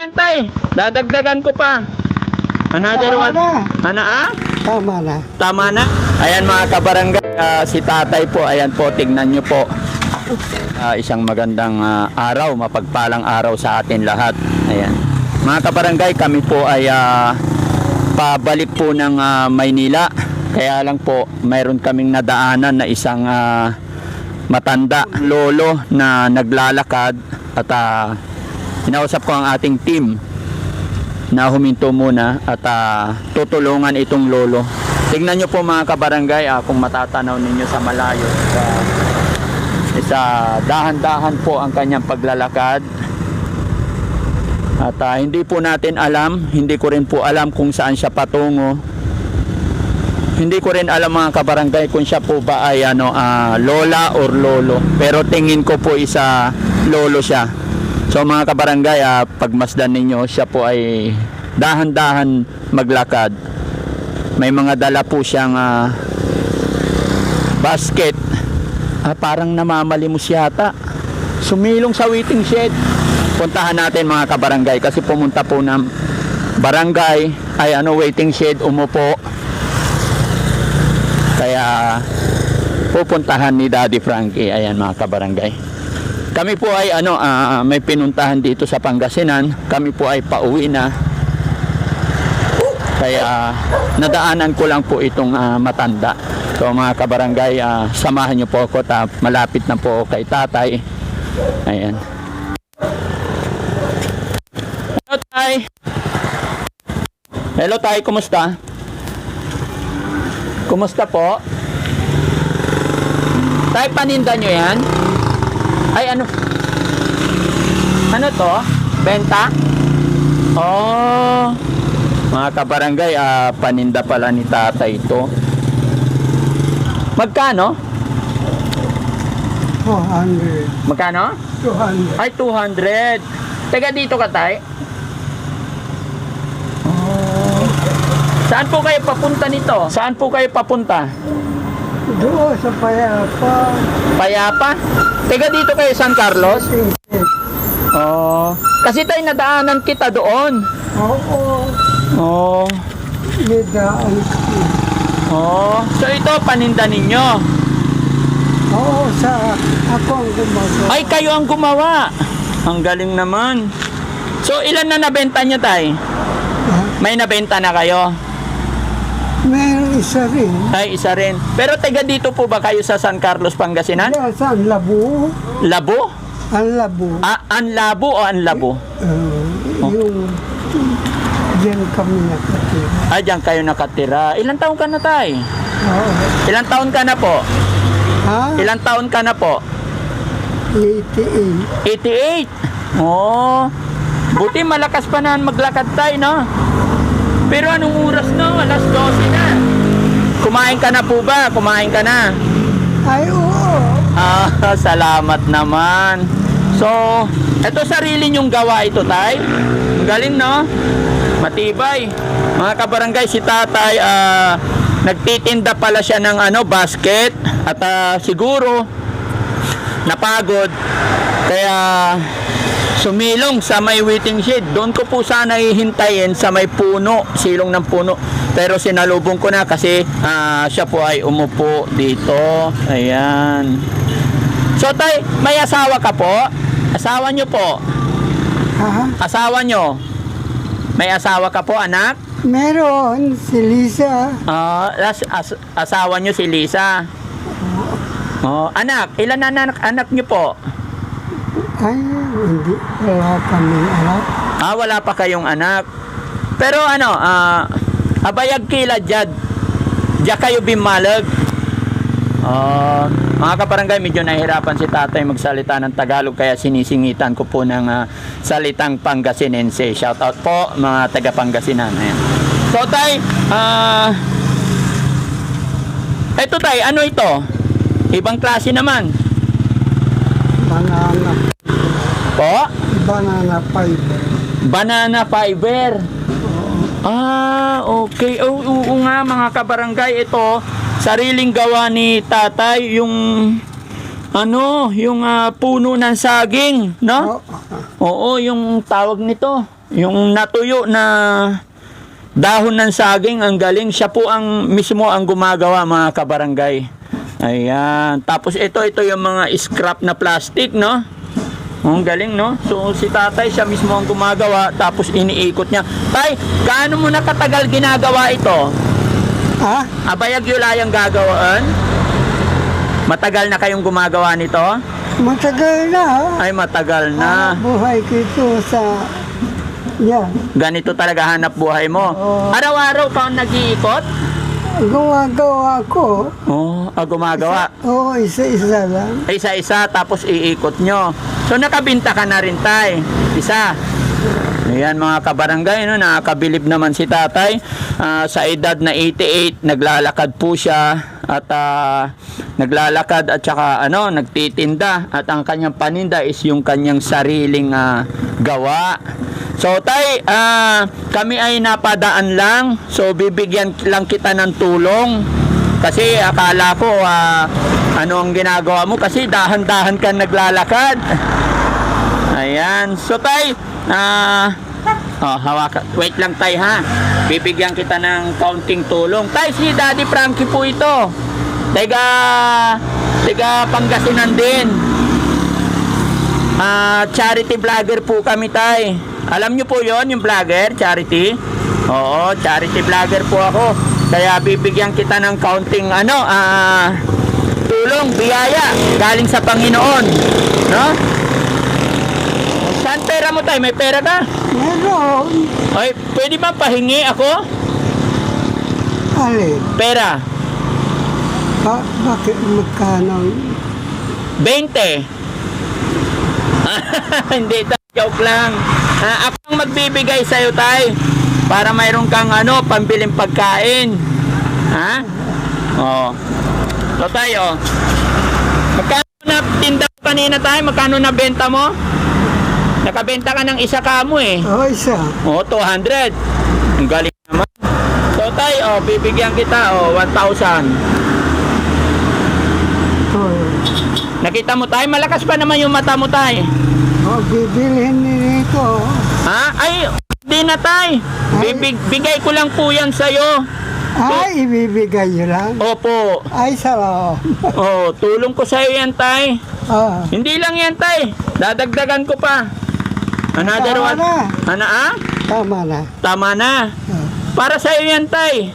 yan, tay. Dadagdagan ko pa. Another one. Ano Tama na. Tama na. Ayan mga kabarangay, si tatay po, ayan po, tignan nyo po. Isang magandang araw, mapagpalang araw sa atin lahat. Ayan. Mga kabarangay, kami po ay pabalik po ng Maynila. Kaya lang po, mayroon kaming nadaanan na isang matanda lolo na naglalakad at inausap ko ang ating team na huminto muna at tutulungan itong lolo. Tingnan nyo po mga kabarangay kung matatanaw ninyo sa malayo sa dahan-dahan po ang kanyang paglalakad at hindi po natin alam, hindi ko rin po alam kung saan siya patungo. Hindi ko rin alam mga kabarangay kung siya po ba ay lola or lolo, pero tingin ko po isa lolo siya. So mga kabarangay, pagmasdan ninyo, siya po ay dahan-dahan maglakad. May mga dala po siyang basket. Parang namamalimos yata. Sumilong sa waiting shed. Puntahan natin mga kabarangay kasi pumunta po ng barangay ay waiting shed, umupo. Kaya pupuntahan ni Daddy Frankie. Ayan mga kabarangay. Kami po ay may pinuntahan dito sa Pangasinan. Kami po ay pauwi na. Kaya nadaanan ko lang po itong matanda. So mga kabarangay, samahan niyo po ako. Malapit na po kay tatay. Ayan. Hello tay. Hello tay, kumusta? Kumusta po? Tay, paninda nyo yan? Ay, ano to? Benta? Oh, mga kabarangay, paninda pala ni tatay ito. Magkano? 200. Magkano? 200. Ay, 200. Teka, dito ka, tay? Oh. Saan po kayo papunta nito? Saan po kayo papunta? Doon sa Payapa. Payapa? Teka, dito kayo San Carlos? Oh. Kasi tayo nadaanan kita doon. Oo. Oh. May daan. Oh. So ito paninda ninyo. Oo, ako ang gumagawa. Ay, kayo ang gumawa. Ang galing naman. So ilan na nabenta nyo, tay? May nabenta na kayo? Meron isa rin. Ay, isa rin. Pero taga dito po ba kayo sa San Carlos, Pangasinan? Saan? Labo? Labo? Ang Labo. Anlabo o Anlabo? Yung diyan kami nakatira. Diyan kayo nakatira. Ilang taon ka na, tay? Oo. Ilang taon ka na po? Ha? Ilang taon ka na po? 88. 88? Oh. Buti malakas pa na maglakad tayo, no? Pero anong oras no? Alas 12 na. Kumain ka na po ba? Kumain ka na? Ay, oo. Salamat naman. So, ito sarili nyong gawa ito, tay? Ang galing, no? Matibay. Mga kabarangay, si tatay, nagtitinda pala siya ng basket. At siguro, napagod. Kaya sumilong sa may waiting shed. Doon ko po sana hihintayin sa may puno, silong ng puno. Pero sinalubong ko na kasi siya po ay umupo dito. Ayan. So tay, may asawa ka po? Asawa nyo po? Ha? Asawa nyo? May asawa ka po, anak? Meron, si Lisa. Asawa nyo si Lisa. Oh, anak, ilan anak nyo po? Ay, hindi. Wala kaming anak. Wala pa kayong anak. Pero abayag kila Jad. Diya kayo bimalag. Mga kabarangay, medyo nahihirapan si tatay magsalita ng Tagalog kaya sinisingitan ko po ng salitang Pangasinense. Shout out po mga taga Pangasinan. Ayan. So tay, eto tay, ano ito? Ibang klase naman. Banana. Po? Banana fiber. Banana fiber. Okay. Oo nga mga kabarangay, ito sariling gawa ni tatay yung yung puno ng saging, no? Oo, yung tawag nito. yung natuyo na dahon ng saging, ang galing. Siya po ang mismo ang gumagawa, mga kabarangay. Ayan. Tapos ito yung mga scrap na plastic, no? Ang galing, no? So, si tatay, siya mismo ang gumagawa, tapos iniikot niya. Tay, gaano mo na katagal ginagawa ito? Ha? Abayag yulayang gagawaan? Matagal na kayong gumagawa nito? Matagal na, ha? Ay, matagal na. Buhay ko ito sa... Yan. Ganito talaga hanap buhay mo. Oo. Araw-araw ka nag-iikot? Gumagawa ko. Oo, gumagawa. Oo, isa-isa lang. Isa-isa, tapos iikot nyo. So, nakabinta ka na rin, tay. Isa. Ayan, mga kabarangay, no? Nakakabilib naman si tatay. Sa edad na 88, naglalakad po siya. At naglalakad at saka nagtitinda. At ang kanyang paninda is yung kanyang sariling gawa. So, tay, kami ay napadaan lang. So, bibigyan lang kita ng tulong. Kasi akala ko, ano ang ginagawa mo? Kasi dahan-dahan ka naglalakad. Ayan. So, tay, hawakan. Wait lang, tay, ha? Bibigyan kita ng kaunting tulong. Tay, si Daddy Frankie po ito. Tiga Pangasinan din. Charity vlogger po kami, tay. Alam nyo po yon yung vlogger, charity? Oo, charity vlogger po ako. Kaya bibigyan kita ng kaunting tulong, biyaya galing sa Panginoon, no? Saan pera mo, tay? May pera ka? Meron. Ay, pwede ba pahingi ako? Alin? Pera. Bakit magkano? 20. Hindi, joke lang. Ako ang magbibigay sa'yo, tay. Para mayroon kang pambiling pagkain. Ha? Oo. So, tayo. Magkano na tinda mo kanina, tay? Magkano na benta mo? Nakabenta ka ng isa kamo eh. Oo, isa. Oo, 200. Ang galing naman. So, tay, bibigyan kita, 1,000. Oo. Nakita mo, tay? Malakas pa naman yung mata mo, tay. Bibilhin nito. Ha? Ay, di na, tay. Bigay ko lang po yan sa'yo. Ay, ibibigay nyo lang. Opo. Ay, sarap. Tulong ko sa'yo yan, tay. Hindi lang yan, tay. Dadagdagan ko pa. Another Tama one. na. Tama na. Tama na. Para sa'yo yan, tay.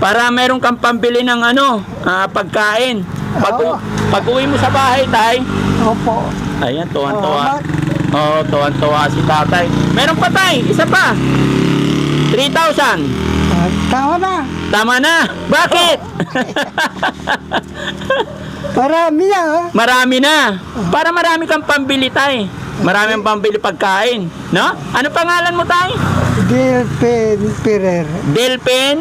Para meron kang pambili ng pagkain. Oo. Pag uwi mo sa bahay, tay. Opo. Ayan, tuwan-tuwa. Tuwan-tuwa si tatay. Meron pa, tay. Isa pa. 3,000. Tama na. Tama na. Bakit? Marami na, ha? Marami na. Para marami kang pambili, tay. Marami ang pambili pagkain. No? Ano pangalan mo, tay? Delpen Pirer. Delpen?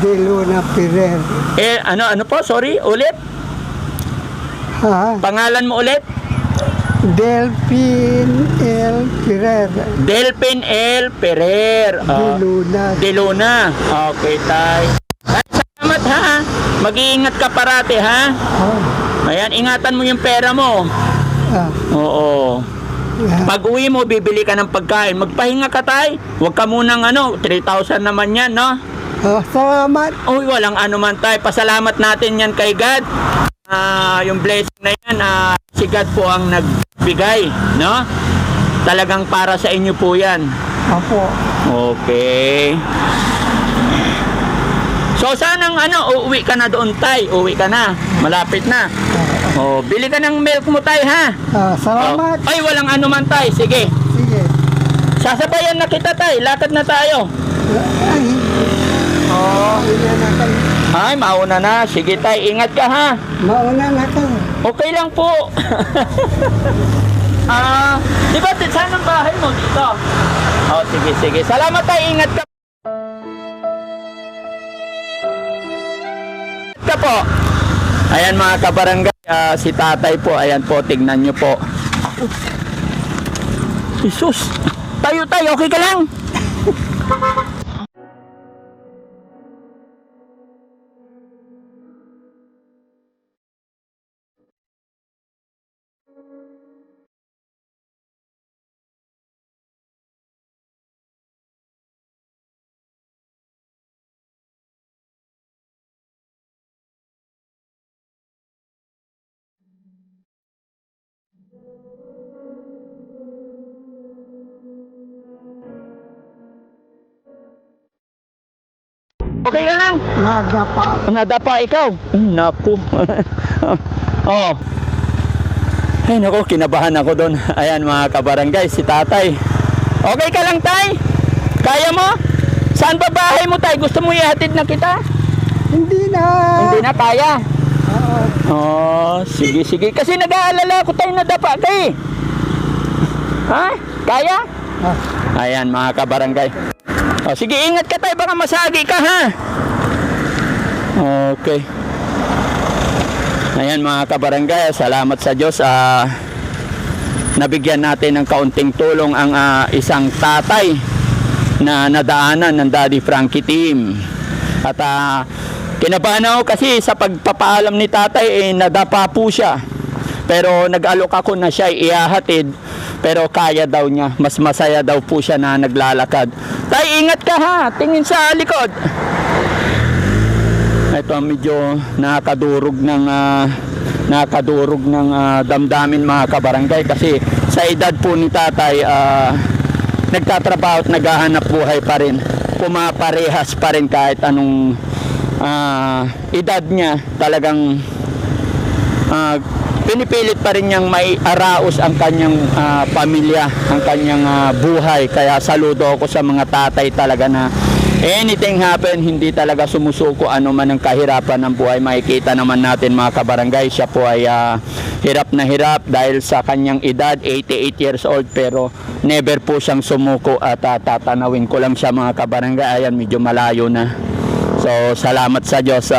De Luna Pirer. Ano po? Sorry, ulit. Ha? Pangalan mo ulit? Delpin L. Pirer. Delpen L. Ferrer. De Luna. De Luna. Okay, tay. Ay, salamat, ha? Mag-iingat ka parati, ha? Ayan, ingatan mo yung pera mo. Oo. Pag uwi mo, bibili ka ng pagkain. Magpahinga ka, tay. Huwag ka munang 3,000 naman yan, no? Salamat. Uy, walang man, tay. Pasalamat natin yan kay God. Yung blessing na yan, si God po ang nagbigay, no? Talagang para sa inyo po yan. Opo. Okay. So, sanang uuwi ka na doon, tay. Uuwi ka na. Malapit na. Bili ka ng milk mo, tay, ha? Salamat. Ay, walang man, tay. Sige. Sige. Sasabayan na kita, tay. Lakad na tayo. Ay. Mauna na kayo. Ay, mauna na. Sige, tay. Ingat ka, ha? Mauna na kayo. Okay lang po. Di ba, saan ang bahay mo dito? Sige, sige. Salamat, tay. Ingat ka. Po. Ayan, mga kabarangay, si tatay po, ayan po, tignan nyo po. Jesus, tayo, okay ka lang? Okay ka lang? Nadapa. Nadapa ikaw? Naku. Oo. Ay naku, kinabahan ako doon. Ayan mga kabarangay, si tatay. Okay ka lang tay? Kaya mo? Saan ba bahay mo tay? Gusto mo ihatid na kita? Hindi na. Hindi na kaya. Oo. Oh, sige sige. Kasi nag-aalala ko tayo nadapa kay. Ha? Kaya? Ah, Ayan mga kabarangay. Oh, sige, ingat ka tayo, baka masagi ka ha. Okay. Ayan mga kabarangay, salamat sa Diyos. Nabigyan natin ng kaunting tulong ang isang tatay na nadaanan ng Daddy Frankie team. At kinabahan ako kasi sa pagpapaalam ni tatay, nadapa po siya. Pero nag-alok ako na siya ihahatid. Pero kaya daw niya. Mas masaya daw po siya na naglalakad. Tay, ingat ka ha. Tingin sa likod. Ito medyo nakadurog ng damdamin mga kabarangay. Kasi sa edad po ni tatay, nagtatrabaho at naghahanap buhay pa rin. Pumaparehas pa rin kahit anong edad niya. Talagang pinipilit pa rin niyang may araos ang kanyang pamilya, ang kanyang buhay. Kaya saludo ako sa mga tatay talaga na anything happen, hindi talaga sumusuko ano man ang kahirapan ng buhay. Makikita naman natin mga kabarangay, siya po ay hirap na hirap dahil sa kanyang edad, 88 years old, pero never po siyang sumuko. At tatanawin ko lang siya mga kabarangay, ayan medyo malayo na. So salamat sa Diyos.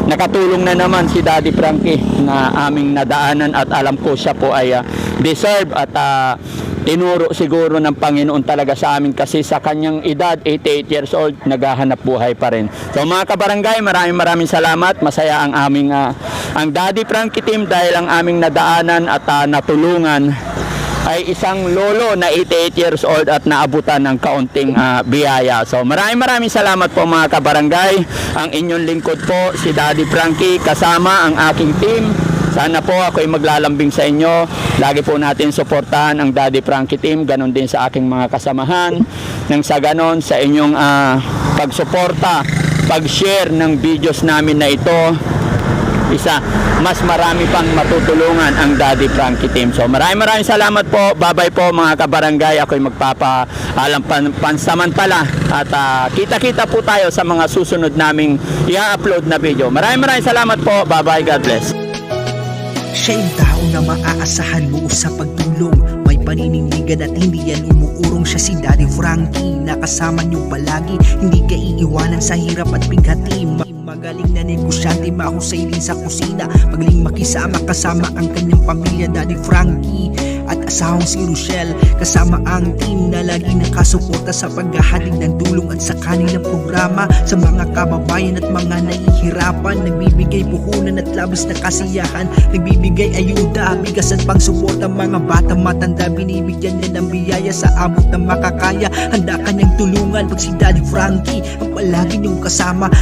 Nakatulong na naman si Daddy Frankie na aming nadaanan at alam ko siya po ay deserve at tinuro siguro ng Panginoon talaga sa amin kasi sa kanyang edad, 88 years old, naghahanap buhay pa rin. So mga kabarangay, maraming salamat. Masaya ang aming ang Daddy Frankie team dahil ang aming nadaanan at natulungan ay isang lolo na 88 years old at naabutan ng kaunting biyaya. So maraming salamat po mga kabarangay. Ang inyong lingkod po si Daddy Frankie kasama ang aking team. Sana po ako'y maglalambing sa inyo. Lagi po natin suportahan ang Daddy Frankie team. Ganon din sa aking mga kasamahan. Nang sa ganon sa inyong pagsuporta, pag-share ng videos namin na ito, mas marami pang matutulungan ang Daddy Frankie team. So maraming salamat po. Bye-bye po mga kabarangay. Ako'y magpapaalam pansamantala. At kita-kita po tayo sa mga susunod naming i-upload na video. Maraming salamat po. Bye-bye. God bless. Siya yung tao na maaasahan mo sa pagtulong. May paninindigan at hindi yan umuurong. Siya si Daddy Frankie, nakasama niyo palagi. Hindi ka iiwanan sa hirap at bighati. Magaling na negosyante, mahusay din sa kusina. Magaling makisama kasama ang kanyang pamilya, Daddy Frankie at asawang si Rochelle. Kasama ang team na lagi nakasuporta sa paghahatid ng tulong at sa kanilang programa sa mga kababayan at mga nahihirapan. Nagbibigay puhunan at labis na kasiyahan. Nagbibigay ayuda, bigas at pangsuporta. Mga bata matanda, binibigyan niya ng biyaya sa abot ng makakaya. Handa kanyang tulungan pag si Daddy Frankie ang palagi niyong kasama.